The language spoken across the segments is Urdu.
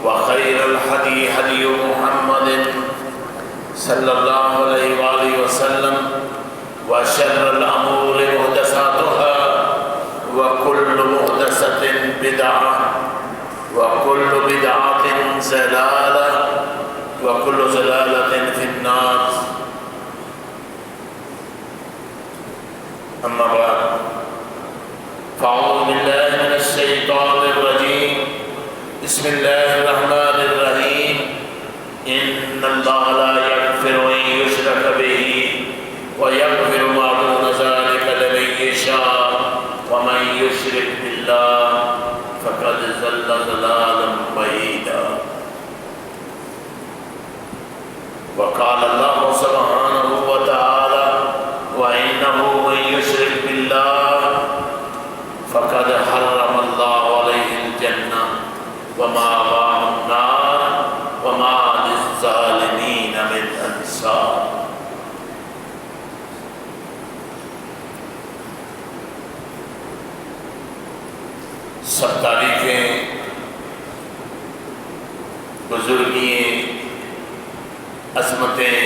وخير الهدي هدي محمد صلى الله عليه وآله وسلم وشر الأمور محدثاتها وكل محدثة بدعة وكل بدعة ضلالة وكل ضلالة في النار. أما بعد فأعوذ بالله من الشيطان الرجيم. بسم الله الرحمن الرحيم. إن الله لا يغفر أن يشرك به ويغفر ما دون ذلك لمن يشاء ومن يشرك بالله فقد ضل ضلالا بعيدا. وقال الله سبحانه وتعالى وإنه من يشرك بالله فقد حرم الله عليه الجنة ومأواه النار وما للظالمين من أنصار. سب تعریفیں بزرگییں عظمتیں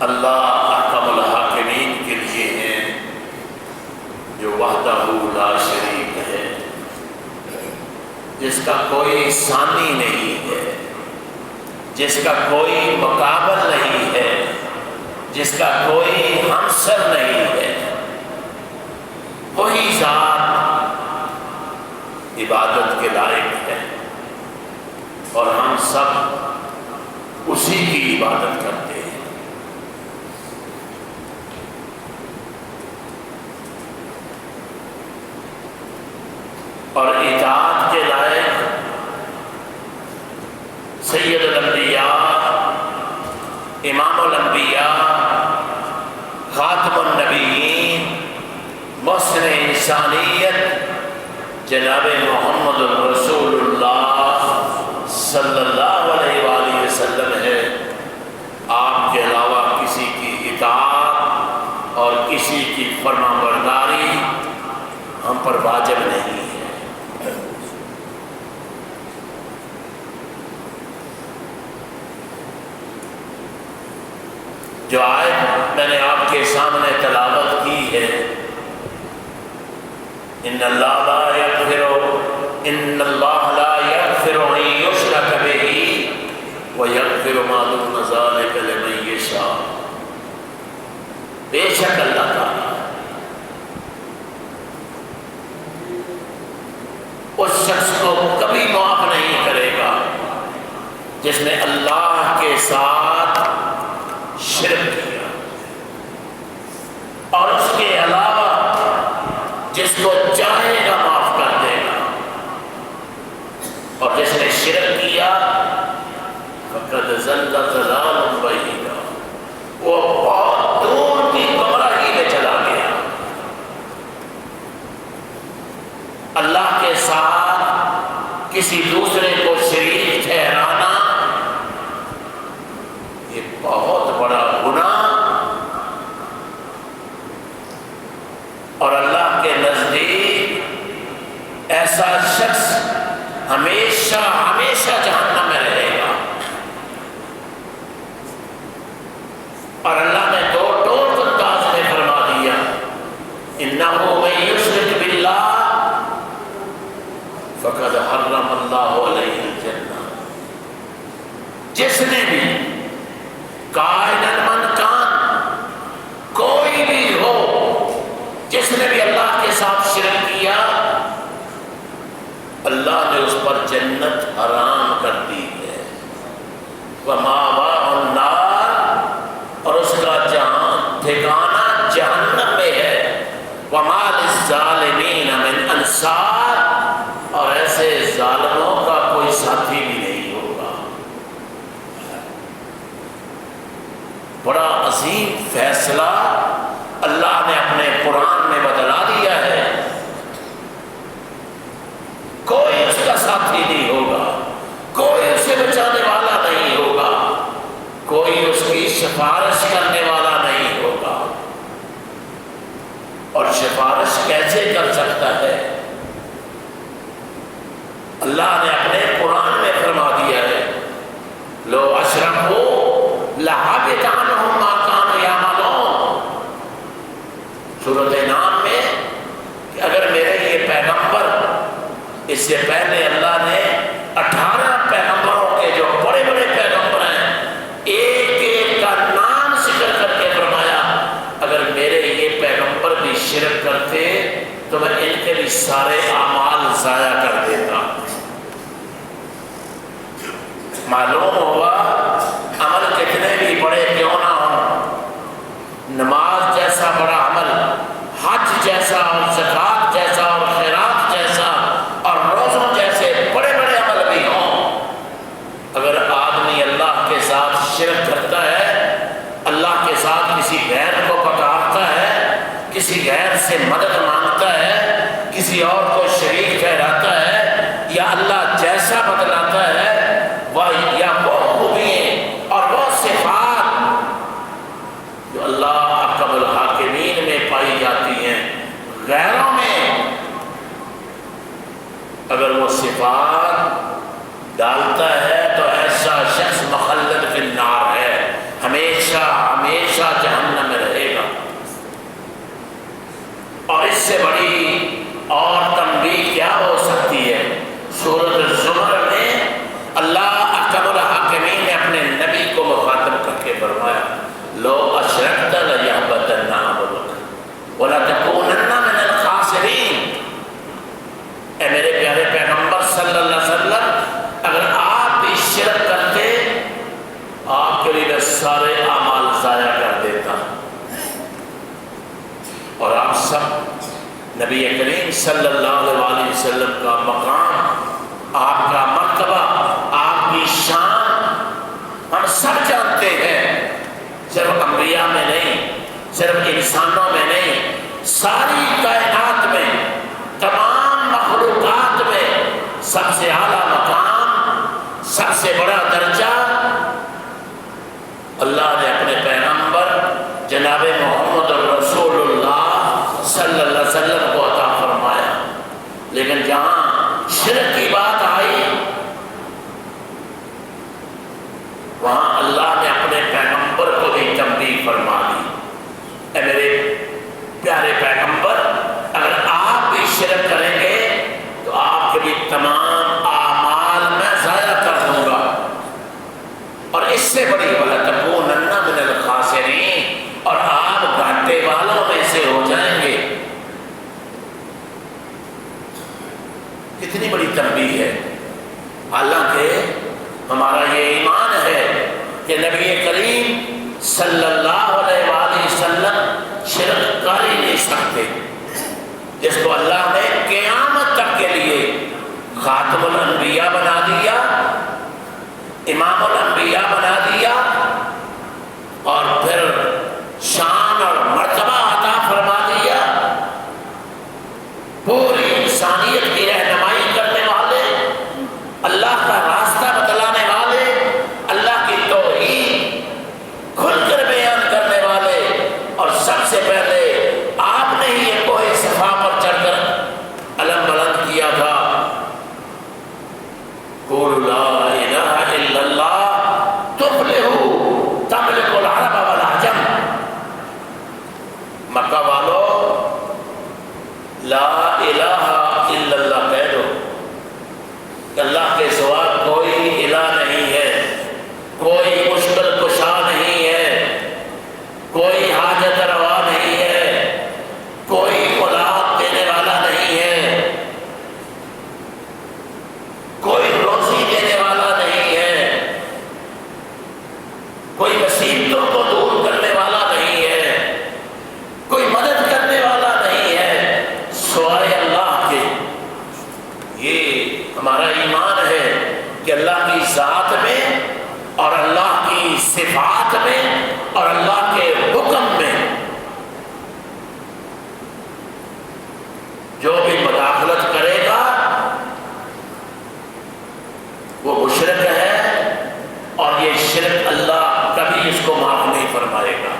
اللہ احکم الحاکمین کے لیے ہیں جو وحدہ لا شریک ہے، جس کا کوئی ثانی نہیں ہے، جس کا کوئی مقابل نہیں ہے، جس کا کوئی ہمسر نہیں ہے. وہی ذات عبادت کے لائق ہے اور ہم سب اسی کی عبادت کرتے ہیں. اور اطاعت کے لائق سید الانبیاء، امام الانبیاء، خاتم النبیین، محسن انسانیت جناب محمد رسول اللہ صلی اللہ علیہ وآلہ وسلم ہے. آپ کے علاوہ کسی کی اطاعت اور کسی کی فرمانبرداری ہم پر واجب نہیں ہے. جو آیت میں نے آپ کے سامنے تلاوت کی ہے، ان اللہ لا یغفر ان یشرک بہ ویغفر ما دون ذلک لمن یشاء. بے شک اللہ تعالیٰ اس شخص کو کبھی معاف نہیں کرے گا جس نے اللہ کے ساتھ شرک کیا، اور اس کے علاوہ جس کو چاہے گا معاف کر دے گا. اور جس نے شرک کیا فقد ضل ضلالا بعیدا، وہ بہت دور کی گمراہی میں چلا گیا. اللہ کے ساتھ کسی دوسرے کو شریک ٹھہرانا یہ بہت بڑا گناہ اور اللہ کے نزدیک ایسا شخص ہمیشہ ہمیشہ جہنم میں رہے گا. اور اللہ نے دو ٹوک انداز میں فرما دیا انہ من یشرک باللہ فقد حرم اللہ علیہ الجنہ. جس نے بھی کائنات من کان، کوئی بھی ہو، جس نے بھی اللہ کے ساتھ شرک کیا اللہ نے اس پر جنت حرام کر دی ہے. وَمَأْوَاهُ النَّارُ، اور اس کا ٹھکانہ جہنم میں ہے. وَمَا لِلظَّالِمِينَ مِنْ أَنصَارٍ، اور ایسے ظالموں کا کوئی ساتھی بھی نہیں ہوگا. بڑا عظیم فیصلہ اللہ نے اپنے قرآن میں بتلا دیا ہے. کوئی اس کا ساتھی نہیں ہوگا، کوئی اسے بچانے والا نہیں ہوگا، کوئی اس کی سفارش کرنے والا نہیں ہوگا. اور سفارش کیسے کر سکتا ہے؟ اللہ نے اپنے قرآن میں فرما دیا ہے لو اشرکوا لحبط عنہم ما کانوا یعملون، سورۃ انعام میں، کہ اگر میرے یہ پیغمبر، اس سے پہلے اللہ نے 18 پیغمبروں کے جو بڑے بڑے پیغمبر ہیں ایک ایک کا نام ذکر کر کے فرمایا اگر میرے یہ پیغمبر بھی شرک کرتے تو میں ان کے بھی سارے اعمال ضائع کر دیتا۔ معلوم ہوا عمل کتنے بھی بڑے کیوں نہ ہوں، نماز جیسا بڑا عمل، حج جیسا اور زکوٰۃ جیسا اور خیرات جیسا اور روزوں جیسے بڑے بڑے عمل بھی ہوں، اگر آدمی اللہ کے ساتھ شرک کرتا ہے، اللہ کے ساتھ کسی غیر کو پکارتا ہے، کسی غیر سے مدد مانگتا ہے، کسی اور کو شریک ٹھہراتا ہے، یا اللہ جیسا بتلاتا ہے یا وہ خوبیاں اور وہ صفات جو اللہ احکم الحاکمین میں پائی جاتی ہیں غیروں میں، اگر وہ صفات ڈالتا ہے تو ایسا شخص مخلد فی النار ہے، ہمیشہ ہمیشہ جہنم میں رہے گا۔ اور اس سے بڑی اور تنبیہ کیا ہو سکتی ہے؟ سورۃ الزمر میں اللہ احکم الحاکمین نے اپنے نبی کو مخاطب کر کے فرمایا لو اشرکت لیحبطن عملک ولتکونن من الخاسرین، اے میرے پیارے پیغمبر صلی اللہ علیہ وسلم، اگر آپ بھی شرک کرتے آپ کے لیے سارے اعمال ضائع کر دیتا۔ اور آپ سب نبی کریم صلی اللہ علیہ وسلم کا مقام، آپ کا مرتبہ، آپ کی شان ہم سب جانتے ہیں، صرف انبیاء میں نہیں، صرف انسانوں میں نہیں، ساری کائنات میں، تمام مخلوقات میں سب سے اعلیٰ مقام، سب سے بڑا درجہ اللہ نے اپنے پیغمبر جناب محمد رسول اللہ صلی اللہ علیہ وسلم کو عطا فرمایا۔ لیکن جہاں شرک کی بات آئی وہاں اللہ نے اپنے پیغمبر کو بھی تنبیہ فرما دی، اے میرے پیارے پیغمبر، اگر آپ بھی شرک کریں گے تو آپ کے بھی تمام اعمال میں ضائع کر دوں گا، اور اس سے بڑی وَلَتَكُونَنَّ مِنَ الْخَاسِرِينَ، اور آپ گھاٹے والوں میں سے ہو جائیں گے۔ کتنی بڑی تنبیہ ہے، حالانکہ ہمارا یہ ایمان ہے کہ نبی کریم صلی اللہ علیہ وآلہ وسلم شرک کر ہی نہیں سکتے، جس کو اللہ نے قیامت تک کے لیے خاتم الانبیاء بنا دیا، امام الانبیاء بنا دیا، اور پھر شان اور مرتبہ عطا فرما دیا، پوری انسانیت کی رہنمائی کرنے والے، اللہ کا راستہ بتلانے والے، اللہ کی توحید کھل کر بیان کرنے والے، اور سب سے پہلے آپ نے ہی یہ کوہ صفا پر چڑھ کر علم بلند کیا تھا، قولوا لا الہ الا اللہ تفلحوا تملک العرب والعجم۔ مکہ والو لا الہ الا اللہ کہہ دو کہ اللہ کے سوا کوئی الہ نہیں ہے، کوئی مشکل کشا نہیں ہے، کوئی حاجت روا نہیں ہے، کوئی اولاد دینے والا نہیں ہے، کوئی روزی دینے والا نہیں ہے، کوئی مصیبتوں کو دور کرنے والا نہیں ہے، کوئی مدد کرنے والا نہیں ہے سوائے اللہ کے۔ یہ ہمارا ایمان ہے کہ اللہ کی ذات میں اور اللہ کی صفات میں اور اللہ کے حکم میں جو بھی مداخلت کرے گا وہ مشرک ہے، اور یہ شرک اللہ کبھی اس کو معاف نہیں فرمائے گا۔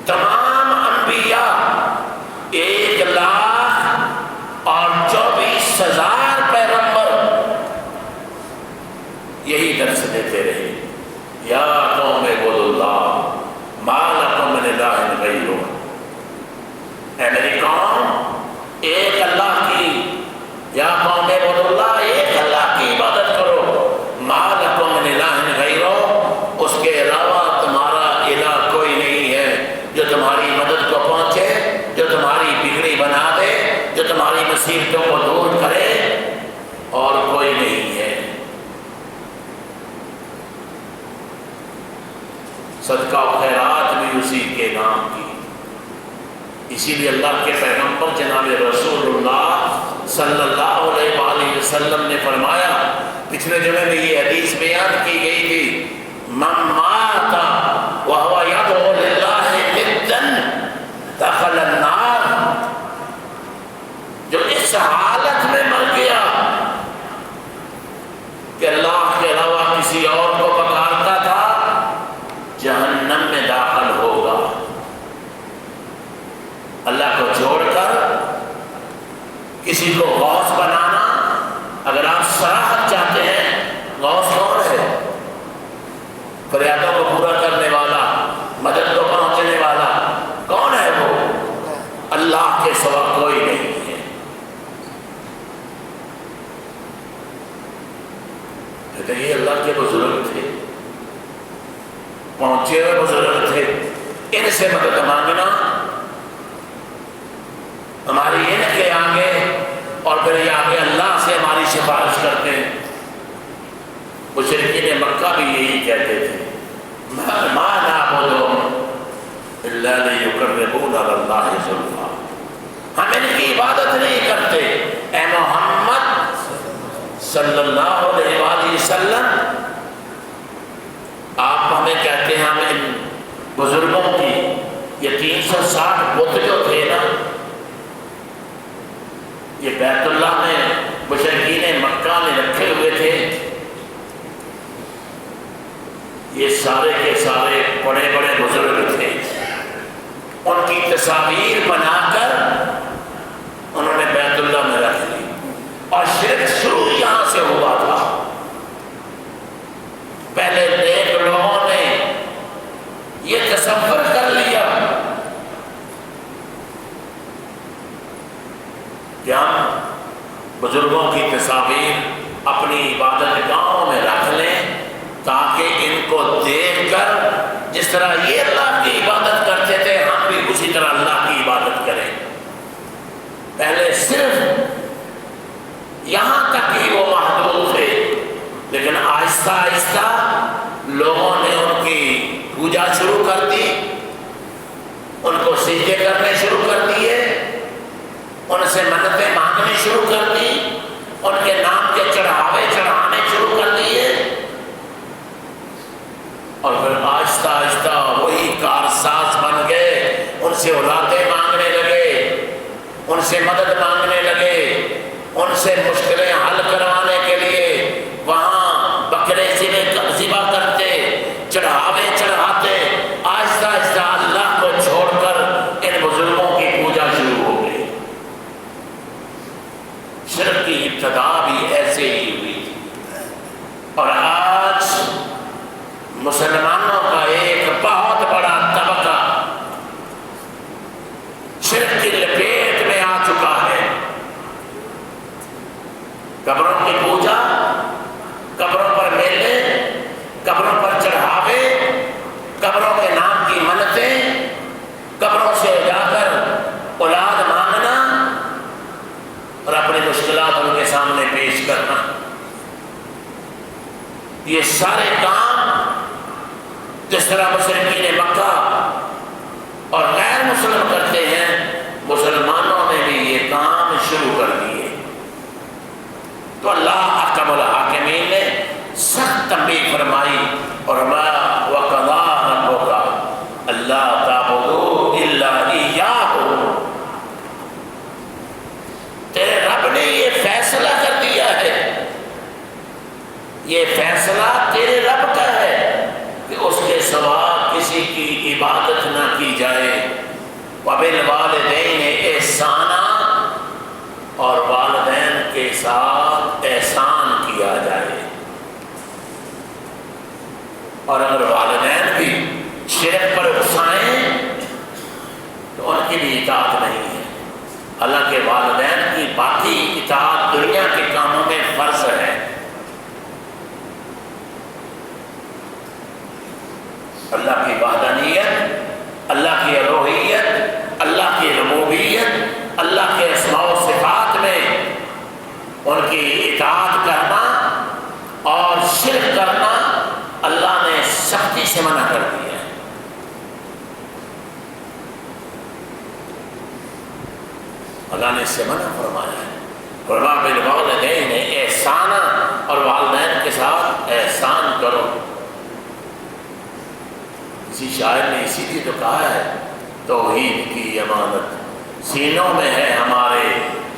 تمام انبیاء 1,24,000 مصیبتوں کو دور کرے اور کوئی نہیں ہے۔ صدقہ و خیرات بھی اسی کے نام کی، اسی لیے اللہ کے پیغمبر جناب رسول اللہ صلی اللہ علیہ وآلہ وسلم نے فرمایا، پچھلے جمعے میں یہ حدیث بیان کی گئی تھی، من مات وهو يدعو لله ندا دخل النار، جو اس حالت میں مر گیا کہ اللہ کے علاوہ کسی اور کو پکارتا تھا، جہنم میں داخل ہوگا۔ اللہ کو چھوڑ کر کسی کو غوث بنانا، اگر آپ صراحت چاہتے ہیں، غوث کون ہے؟ فریادوں کو پورا کرنے والا، مدد کو پہنچنے والا کون ہے؟ وہ اللہ کے سوا کوئی نہیں ہے۔ کہتے ہیں یہ اللہ کے بزرگ تھے، پہنچے ہوئے بزرگ تھے، ان سے مدد مانگنا ہماری ان کے آگے، اور پھر یہ آگے اللہ سے ہماری سفارش کرتے ہیں۔ مشرکین مکہ بھی یہی کہتے تھے، ما نعبدهم الا لیقربونا الی اللہ زلفیٰ، ہم ان کی عبادت نہیں کرتے اے محمد صلی اللہ علیہ وآلہ وسلم، آپ ہمیں کہتے ہیں ہم ان بزرگوں کی، یہ 360 بت جو تھے نا، یہ بیت اللہ میں مشرکین مکہ میں رکھے ہوئے تھے، یہ سارے کے سارے بڑے بڑے بزرگ تھے، ان کی تصاویر بنا کر انہوں نے بیت اللہ میں رکھ لی، اور شرک شروع یہاں سے ہوا تھا۔ پہلے نیک لوگوں نے یہ تصور کر لیا کہ ہم بزرگوں کی تصاویر اپنی عبادت گاہوں میں رکھ لیں، تاکہ ان کو دیکھ کر جس طرح یہ اللہ کی عبادت کرتے تھے، ہم بھی اسی طرح اللہ کی عبادت کریں۔ پہلے صرف یہاں تک ہی وہ محدود تھے، لیکن آہستہ آہستہ لوگوں نے ان کی پوجا شروع کر دی، ان کو سجدے کرنے شروع کر دیے، ان سے منتیں مانگنے شروع کر دی، ان کے نام کے چڑھاوے چڑھانے شروع کر دیے، اور پھر آہستہ آہستہ وہی کارساز بن گئے، ان سے اولادیں مانگنے لگے، ان سے مدد مانگنے لگے، ان سے مشکلیں حل کروانے کے لیے وہاں بکرے ذبح کرتے، چڑھاوے چڑھاتے، آہستہ آہستہ اللہ کو چھوڑ کر ان بزرگوں کی پوجا شروع ہو گئی۔ شرک کی ابتدا بھی ایسے ہی ہوئی تھی، اور آج مسلمانوں کا ایک بہت بڑا طبقہ شرک کی لپیٹ میں آ چکا ہے۔ قبروں کی پوجا، قبروں پر میلے، قبروں پر چڑھاوے، قبروں کے نام کی منتیں، قبروں سے جا کر اولاد مانگنا اور اپنی مشکلات ان کے سامنے پیش کرنا، یہ سارے کام جس طرح مشرکین مکہ اور غیر مسلم کرتے ہیں، مسلمانوں نے بھی یہ کام شروع کر دیے۔ تو اللہ احکم الحاکمین نے سخت تنبیہ فرمائی، اور وَقَضَىٰ رَبُّكَ أَلَّا تَعْبُدُوا إِلَّا إِيَّاهُ، تیرے رب نے یہ فیصلہ کر دیا ہے، یہ فیصلہ تیرے رب کا ہے کہ اس کے سوا کسی کی عبادت نہ کی جائے، وَبِالْوَالِدَيْنِ إِحْسَانًا، اور والدین کے ساتھ احسان کیا جائے۔ اور اگر والدین بھی شرک پر اکسائیں تو ان کی بھی اطاعت نہیں ہے، حالانکہ والدین کی باقی اطاعت دنیا کے کاموں میں فرض ہے۔ اللہ کی وحدانیت، اللہ کی الوہیت، اللہ کی ربوبیت، اللہ کے اسماء و صفات میں کی اطاعت کرنا اور شرک کرنا اللہ نے سختی سے منع کر دیا ہے۔ اللہ نے اس سے منع فرمایا ہے، فرمایا بالوالدین احسانا، اور والدین کے ساتھ احسان کرو۔ کسی شاعر نے اسی لیے تو کہا ہے توحید کی امانت سینوں میں ہے ہمارے،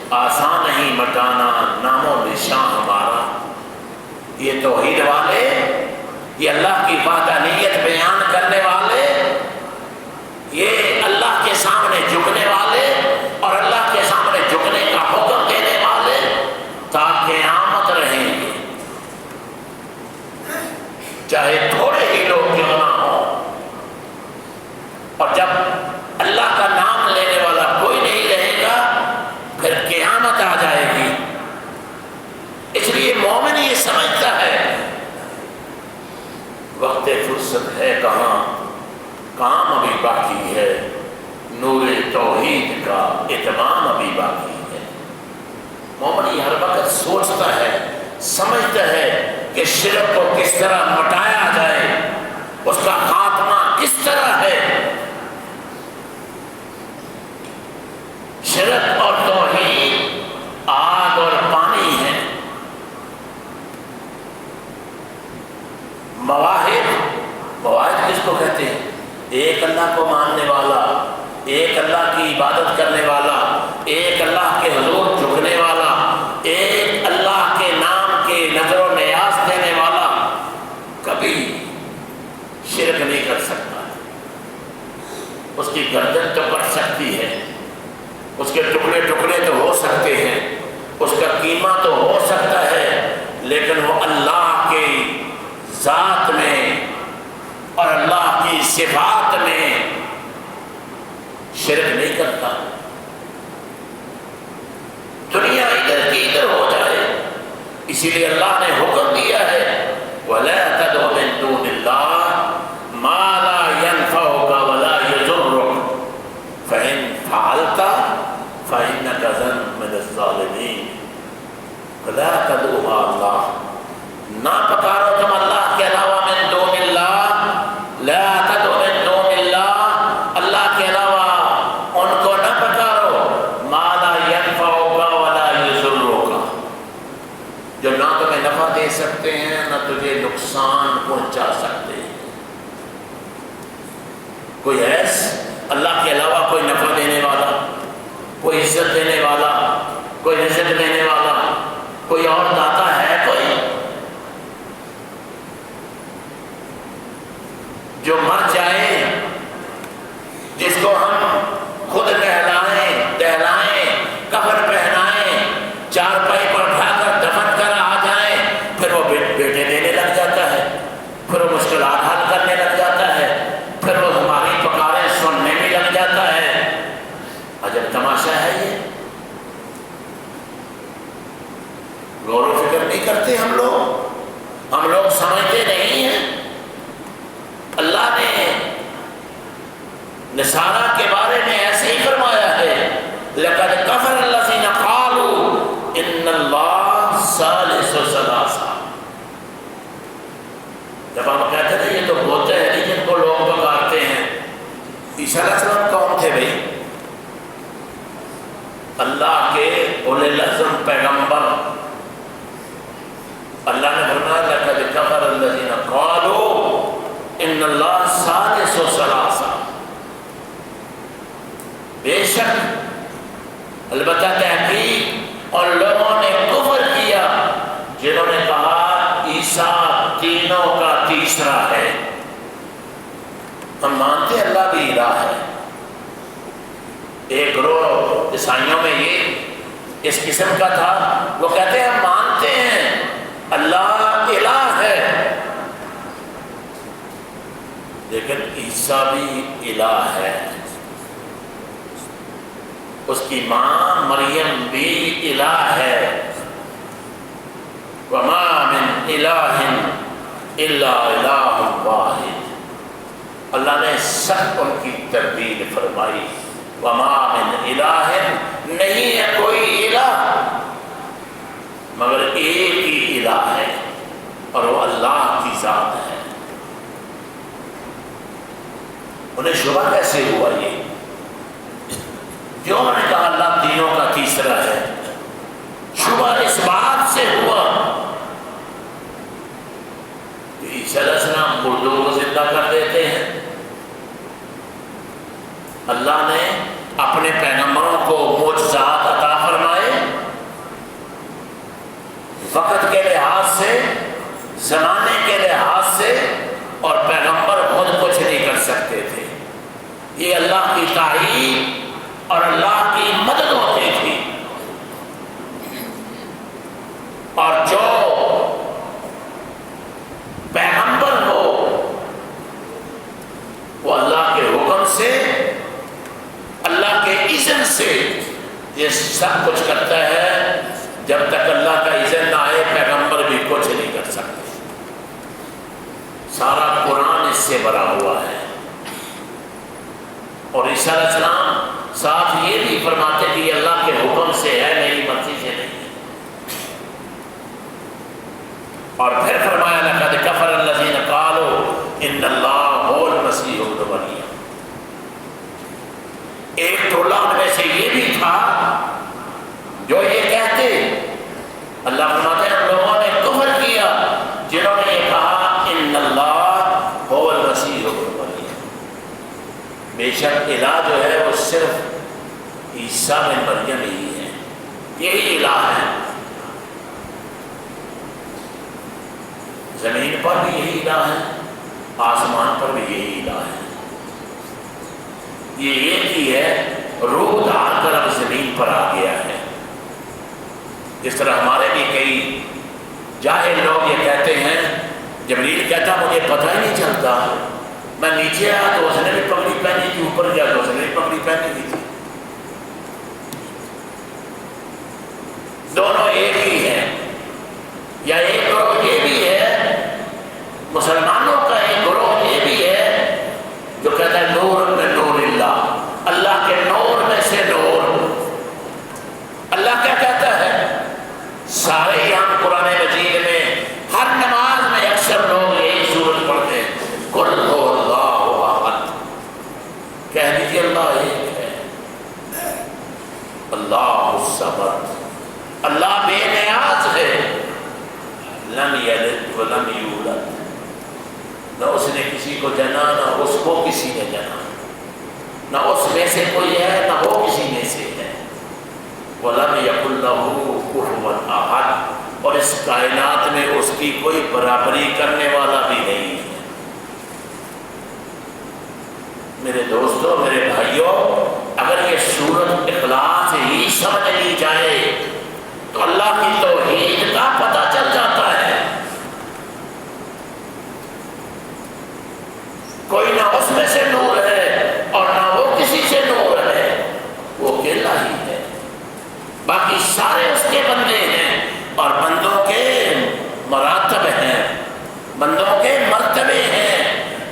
آسان نہیں مٹانا نام و نشان ہمارا۔ یہ توحید والے، یہ اللہ کی وحدانیت بیان کرنے والے، یہ اللہ کے سامنے جھکنے والے اور اللہ کے سامنے جھکنے کا حکم دینے والے تا قیامت رہیں گے، چاہے تھوڑے ہی لوگ کیوں نہ ہو۔ اور جب اللہ کا نام لینے والا کوئی نہیں رہے گا پھر قیامت آ جائے گی۔ اس لیے مومن یہ سمجھتا ہے وقت فرصت ہے کہاں، کام ابھی باقی ہے، نور توحید کا اتمام ابھی باقی ہے۔ مومن ہر وقت سوچتا ہے، سمجھتا ہے کہ شرک کو کس طرح مٹایا جائے، اس کا خاتمہ کس طرح ہے۔ شرک اور توحید آگ اور پانی ہے۔ مواحد کس کو کہتے ہیں؟ ایک اللہ کو ماننے والا، ایک اللہ کی عبادت کرنے والا، ایک اللہ کے حضور جھکنے والا، ایک اللہ کے نام کے نظر و نیاز دینے والا کبھی شرک نہیں کر سکتا۔ اس کی گردن تو کٹ سکتی ہے، اس کے ٹکڑے ٹکڑے تو ہو سکتے ہیں، اس کا قیمہ تو ہو سکتا ہے، لیکن وہ اللہ کی ذات میں اور اللہ کی صفات میں شرک نہیں کرتا۔ دنیا ادھر کی ادھر ہو جائے، اسی لیے اللہ نے حکم دیا ہے وَلَا تَدْعُ مِن دُونِ اللَّهِ مَا لَا يَنفَعُكَ وَلَا يَضُرُّكَ فَإِن فَعَلْتَ فَإِنَّكَ إِذًا مِنَ الظَّالِمِينَ۔ وَلَا تَدْعُ مَعَ اللَّهِ، نہ پکارو تم اللہ کے علاوہ من دون اللہ، لا تدعو من دون اللہ، اللہ کے علاوہ ان کو نہ پکارو، ما لا ينفعك ولا يضرك، جو نہ تمہیں نفع دے سکتے ہیں نہ تجھے نقصان پہنچا سکتے ہیں۔ کوئی ہے اللہ کے علاوہ کوئی نفع دینے والا، کوئی عزت دینے والا، کوئی رزق دینے والا، کوئی اور داتا ہے؟ کوئی جو مر جائے، جس کو ہم خود نہلائیں دہلائیں کفن پہنائیں چارپائی پر اٹھا کر دفن کر آ جائیں، پھر وہ بیٹے دینے لگ جاتا ہے، پھر وہ مشکلات حل کرنے لگ جاتا ہے، پھر وہ ہماری پکاریں سننے میں لگ جاتا ہے۔ عجب تماشا ہے یہ، غور و فکر نہیں کرتے ہم لوگ سمجھتے نہیں ہیں۔ اللہ نے نصارہ کے بارے میں ایسے ہی فرمایا ہے لَقَدْ كَفَرَ الَّذِينَ قَالُوا إِنَّ اللَّهَ ثَالِثُ ثَلَاثَةٍ۔ جب ہم کہتے تھے یہ تو بہت ہے جن کو لوگ پکارتے ہیں، عیسیٰ علیہ السلام کون تھے بھائی؟ اللہ کے اولے العزم پیغمبر۔ اللہ نے فرمایا لَقَدْ كَفَرَ الَّذِينَ قَالُوا ان اللہ ثالث ثلاثہ، بے شک البتہ تحقیق اور لوگوں نے کفر کیا جنہوں نے کہا عیسیٰ تینوں کا تیسرا ہے۔ ہم مانتے اللہ بھی الہ ہے۔ ایک گروہ عیسائیوں میں یہ اس قسم کا تھا، وہ کہتے ہیں ہم مانتے ہیں اللہ الہ ہے، لیکن عیسیٰ بھی الہ ہے، اس کی ماں مریم بھی الہ ہے۔ وَمَا مِنْ إِلَٰهٍ إِلَّا إِلَٰهٌ وَاحِدٌ۔ اللہ نے سخت ان کی تردید فرمائی، وَمَا مِنْ إِلَٰهٍ، نہیں ہے کوئی الہ مگر انہیں شبہ کیسے ہوا؟ یہ کیوں نے کہا اللہ تینوں کا تیسرا ہے؟ شبہ اس بات سے ہوا کہ عیسیٰ علیہ السلام مردوں کو زندہ کر دیتے ہیں. اللہ نے اپنے پیغمبروں کو معجزات عطا فرمائے، وقت کے لحاظ سے، زمانے کے لحاظ سے، اور پیغمبر خود کچھ نہیں کر سکتے تھے. یہ اللہ کی تائید اور اللہ کی مدد ہوتی تھی. اور جو پیغمبر ہو وہ اللہ کے حکم سے، اللہ کے اذن سے یہ سب کچھ کرتا ہے. جب تک اللہ کا اذن نہ آئے پیغمبر بھی کچھ نہیں کر سکتے. سارا قرآن اس سے بھرا ہوا ہے. اور عیسیٰ علیہ السلام ساتھ یہ بھی فرماتے کہ یہ اللہ کے حکم سے ہے، میری مرضی سے نہیں. اور پھر فرمایا لقد کفر الذین قالوا ان اللہ هو المسیح ابن مریم. ایک ٹولہ ان میں سے یہ بھی تھا جو یہ کہتے، اللہ فرماتے ہیں ان لوگوں نے کفر کیا جنہوں نے یہ کہا ان اللہ هو المسیح ابن مریم. بے شک الہ جو ہے وہ صرف عیسیٰ بن مریم ہی ہے، یہی الہ ہے. زمین پر بھی یہی الہ ہے، آسمان پر بھی یہی الہ ہے. یہ ایک ہی ہے، روح دھار کر اب زمین پر آ گیا ہے. اس طرح ہمارے بھی کئی جاہل لوگ یہ کہتے ہیں، جبریل کہتا مجھے پتہ ہی نہیں چلتا، میں نیچے آیا تو اس نے بھی پگڑی پہنی تھی، اوپر گیا تو اس نے بھی پگڑی پہنی ہوئی تھی. دونوں ایک ہی ہیں. یا ایک گروہ یہ بھی ہے، مسلمانوں کا ایک گروہ یہ بھی ہے جو کہتا ہے نور میں نور اللہ، اللہ کے نور میں سے نور. اللہ کیا کہتا ہے؟ سارے یہاں قرآن مجید میں ہر نماز میں اکثر لوگ یہی سورت پڑھتے ہیں، قل هو اللہ احد. کہہ دیجیے اللہ ایک ہے، اللہ الصمد، اللہ بے نیاز ہے. لم یلد ولم یولد، نہ اس نے کسی کو جنا نہ اس کو کسی نے جنا، نہ اس میں سے کوئی ہے نہ وہ کسی میں سے ہے. وَلَمْ يَكُنْ لَهُ كُفُوًا أَحَدٌ، اور اس کائنات میں اس کی کوئی برابری کرنے والا بھی نہیں ہے. میرے دوستو، میرے بھائیوں، اگر یہ سورت اخلاص ہی سمجھ لی جائے تو اللہ کی توحید کا پتہ چل جاتا ہے. کوئی نہ اس میں سے نور ہے اور نہ وہ کسی سے نور ہے، وہ اکیلا ہی ہے. باقی سارے اس کے بندے ہیں اور بندوں کے مراتب ہیں، بندوں کے مرتبے ہیں،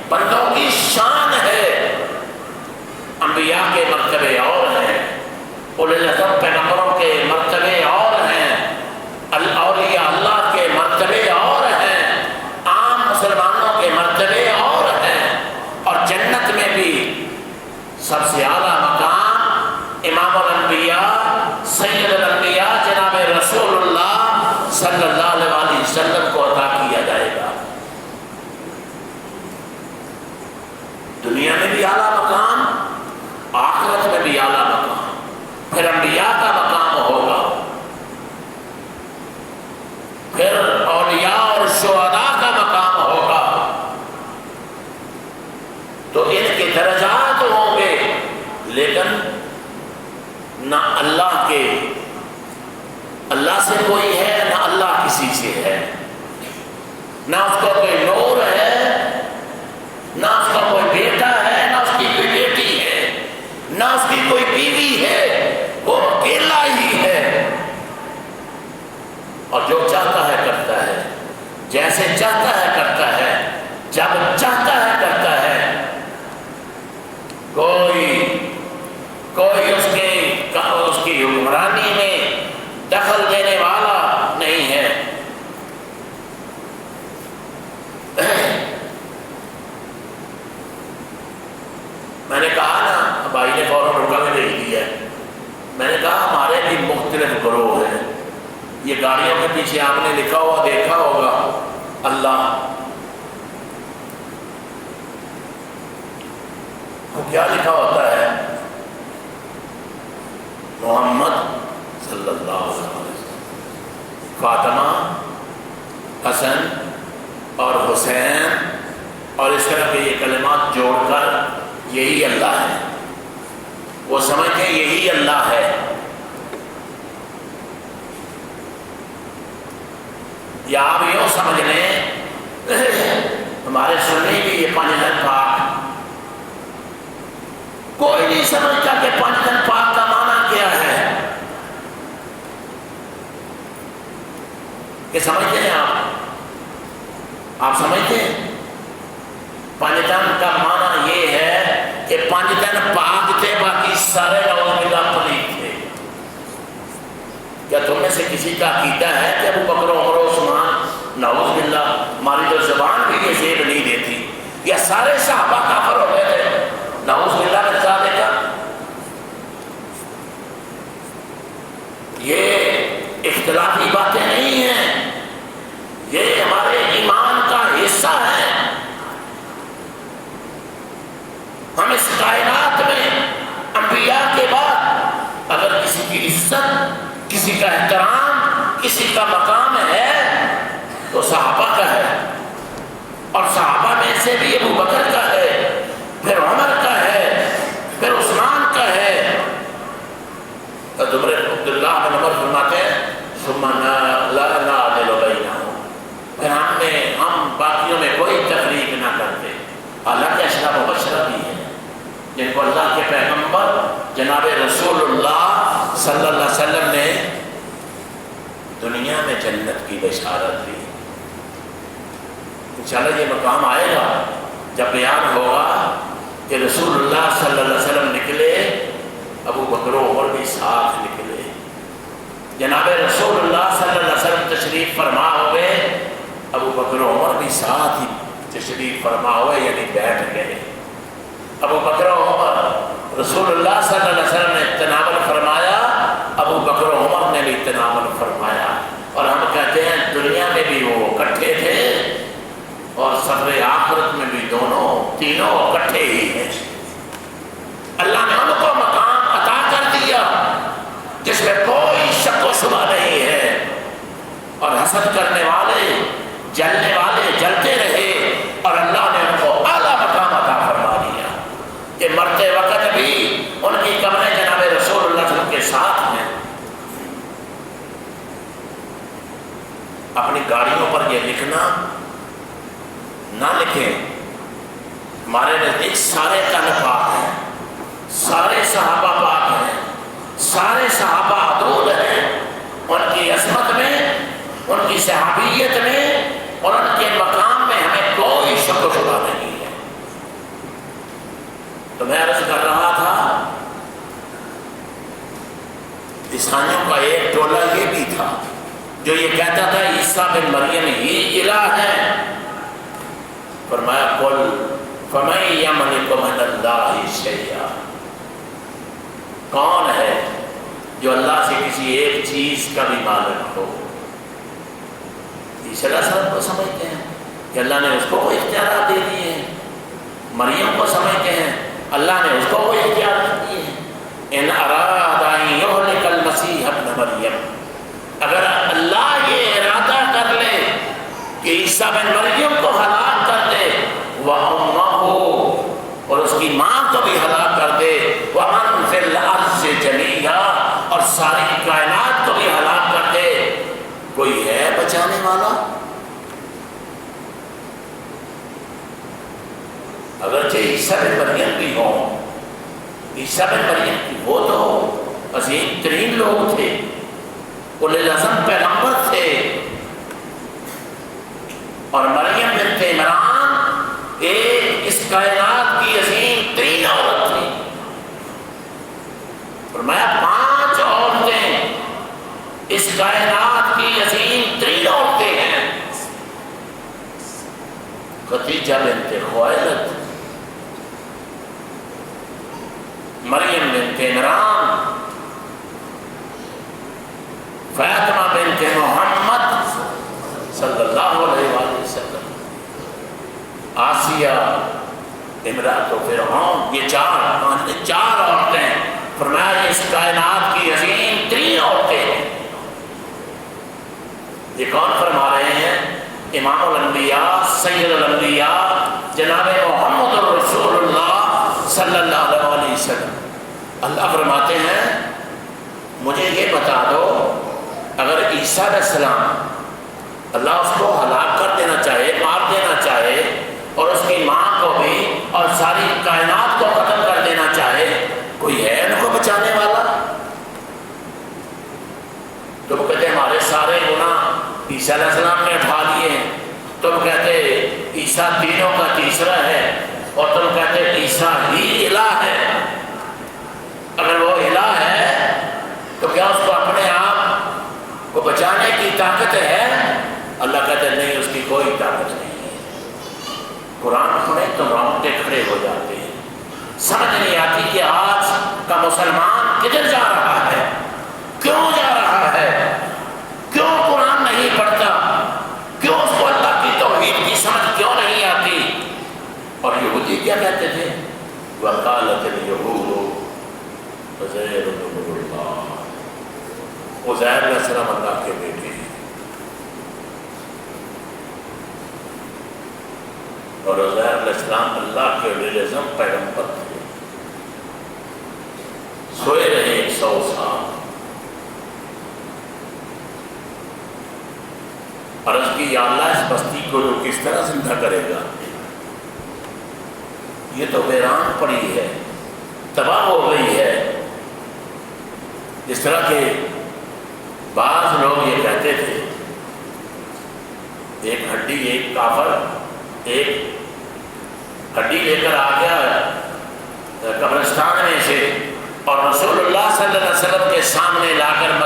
بندوں کی شان ہے. انبیاء کے مرتبے اور ہیں، اولو العزم پیغمبروں کے مرتبے اور ہیں، اولیاء اللہ کے مرتبے اور ہیں، عام مسلمانوں کے مرتبے اور ہیں. اور جنت میں بھی سب سے اعلیٰ مقام امام الانبیاء سید الانبیاء جناب رسول اللہ صلی اللہ علیہ وسلم کو عطا کیا جائے گا. دنیا میں بھی اعلیٰ مقام، آخرت میں بھی اعلیٰ مقام، پھر انبیاء کا مقام ہوگا، پھر اولیاء اور شہداء کا مقام ہوگا. تو ان کے درجات ہوں گے، لیکن نہ اللہ سے کوئی ہے نہ اللہ کسی سے ہے، نہ اس کو کوئی نور ہے، نہ اس کا کوئی بیٹا ہے، نہ اس کی کوئی بیٹی ہے، نہ اس کی کوئی بیوی ہے، وہ اکیلا ہی ہے. اور جو چاہتا ہے کرتا ہے، جیسے چاہتا ہے کرتا ہے، جب چاہتا ہے کرتا ہے. کوئی اس کی حکمرانی میں دخل دینے والا نہیں ہے. یہ گاڑیوں کے پیچھے آپ نے لکھا ہوا دیکھا ہوگا اللہ، وہ کیا لکھا ہوتا ہے؟ محمد صلی اللہ علیہ وسلم، فاطمہ، حسن اور حسین، اور اس طرح کے یہ کلمات جوڑ کر یہی اللہ ہے. وہ سمجھتے ہیں یہی اللہ ہے. یا آپ یوں سمجھ لیں ہمارے سنی بھی یہ پانچ دن پاک، کوئی نہیں سمجھتا کہ پانچ دن پاک کا معنی کیا ہے. کہ سمجھتے ہیں آپ سمجھتے ہیں پانچ دن کا معنی یہ ہے کہ پانچ دن پاک تھے، باقی سارے نعوذ باللہ پلید تھے. کیا تم میں سے کسی کا عقیدہ ہے کہ ابو بکر عمر عثمان نعوذ باللہ، ہماری تو زبان بھی یہ زیب نہیں دیتی، یا سارے صحابہ کافر ہو گئے تھے نعوذ باللہ میں رضا دے گا؟ یہ اختلافی باتیں نہیں ہیں، یہ ہمارے ایمان کا حصہ ہے. ہم اس کائنات میں انبیاء کے بعد اگر کسی کی عزت، کسی کا احترام، کسی کا مقام ہے تو صحابہ کا ہے، اور صحابہ میں سے بھی ابو بکر کا ہے، پھر عمر کا ہے، پھر عثمان کا ہے. حضرت عبداللہ بن عمر فرماتے ہیں ثم لا نعدل بینہم، پھر ہم باقیوں میں کوئی تفریق نہ کرتے. حالانکہ اشرف مبشرہ بھی ہے جن کو اللہ کے پیغمبر جناب رسول اللہ صلی اللہ علیہ وسلم نے دنیا میں جنت کی بشارت دی. انشاءاللہ یہ مقام آئے گا جب بیان ہوگا کہ رسول اللہ صلی اللہ علیہ وسلم نکلے، ابو بکر و عمر بھی ساتھ نکلے. جناب رسول اللہ صلی اللہ علیہ وسلم تشریف فرما ہوئے، ابو بکر و عمر بھی ساتھ ہی تشریف فرما ہوئے، یعنی بیٹھ گئے. ابو بکر و عمر، رسول اللہ صلی اللہ علیہ وسلم نے تناول فرمایا، ابو بکر و عمر نے بھی تناول فرمایا. اور ہم کہتے ہیں دنیا میں بھی وہ اکٹھے تھے اور سفر آخرت میں بھی دونوں تینوں اکٹھے ہی ہیں. اللہ نے ان کو مقام عطا کر دیا جس میں کوئی شک و شبہ نہیں ہے. اور حسد کرنے والے، جلنے والے جلتے رہے، اور اللہ نے ان کو اعلیٰ مقام عطا فرما دیا کہ مرتے وقت بھی ان کی قبریں جناب رسول اللہ صلی اللہ علیہ وسلم کے ساتھ ہیں. اپنی گاڑیوں پر یہ لکھنا نہ لکھیں. ہمارے نزدیک سارے تن پاک ہیں، سارے صحابہ پاک ہیں، سارے صحابہ عدول ہیں. ان کی عظمت میں، ان کی صحابیت میں اور ان کے مقام میں ہمیں کوئی شک و شبہ نہیں ہے. تو میں عرض کر رہا تھا عیسائیوں کا ایک ٹولہ یہ بھی تھا جو یہ کہتا تھا عیسیٰ بن مریم ہی الہ ہے. فرمایا قل فمن یملک من اللہ شیئا، کون ہے جو اللہ سے کسی ایک چیز کا بھی مالک ہو؟ عیسیٰ علیہ السلام کو سمجھتے ہیں کہ اللہ نے اس کو کوئی اختیارات دے دیے ہیں. مریم کو سمجھتے ہیں اللہ نے اس کو کوئی اختیارات دیے ہیں. ان اراد ان یہلک المسیح ابن مریم، اگر اللہ یہ ارادہ کر لے کہ عیسیٰ بن مریم کو ہلاک کر دے، وَأُمَّهُ، اور اس کی ماں کو بھی ہلاک کر دے، وَمَنْ فِي الْأَرْضِ جَمِيعًا، اور ساری کائنات کو بھی ہلاک کر دے، کوئی ہے بچانے والا؟ اگرچہ عیسیٰ بن مریم بھی ہوں، عیسیٰ بن مریم کی وہ تو عظیم ترین لوگ تھے، اولو العزم پیغمبر تھے، اور مریم بنت عمران ایک اس کائنات کی عظیم ترین عورت تھی. فرمایا 5 عورتیں اس کائنات کی عظیم ترین عورتیں ہیں. خدیجہ بنت خویلد، مریم بنت عمران، فاطمہ بنت آسیہ امرأۃ فرعون، یہ چار عورتیں، فرمایا اس کائنات کی عظیم ترین عورتیں ہیں۔ یہ کون فرما رہے ہیں؟ امام الانبیاء، سید الانبیاء، جناب محمد رسول اللہ صلی اللہ علیہ وسلم۔ اللہ فرماتے ہیں مجھے یہ بتا دو، اگر عیسیٰ علیہ السلام اللہ اس کو ہلاک کر دینا چاہے، مار دینا چاہے، اور اس کی ماں کو بھی اور ساری کائنات کو ختم کر دینا چاہے، کوئی ہے ان کو بچانے والا؟ تم کہتے ہمارے سارے گناہ عیسیٰ علیہ السلام نے اٹھا لیے ہیں، تم کہتے عیسیٰ تینوں کا تیسرا ہے، اور تم کہتے عیسیٰ ہی الہ ہے۔ اگر وہ الہ ہے تو کیا اس کو اپنے آپ کو بچانے کی طاقت ہے؟ اللہ کہتے ہیں نہیں، اس کی کوئی طاقت نہیں ہے۔ قرآن پڑھیں تو رونگٹے کھڑے ہو جاتے ہیں، سمجھ نہیں آتی کہ آج کا مسلمان کدھر جا رہا ہے، کیوں جا رہا ہے، کیوں قرآن نہیں پڑھتا، کیوں اس کو اللہ کی توحید کی سمجھ کیوں نہیں آتی؟ اور یہودی کیا کہتے تھے؟ وقالت اليهود عزیر ابن اللہ، عزیر علیہ السلام اللہ کے بیٹے ہیں، اور عزیر علیہ السلام اللہ کے ولی اعظم پیغمبر تھے، سوئے رہے 100 سال۔ عرض کی یا اللہ اس بستی کو جو کس طرح زندہ کرے گا، یہ تو ویران پڑی ہے، تباہ ہو گئی ہے۔ جس طرح کہ بعض لوگ یہ کہتے تھے، ایک ہڈی، ایک کافر ایک ہڈی لے کر آ گیا قبرستان میں سے، اور رسول اللہ صلی اللہ علیہ وسلم کے سامنے لا کر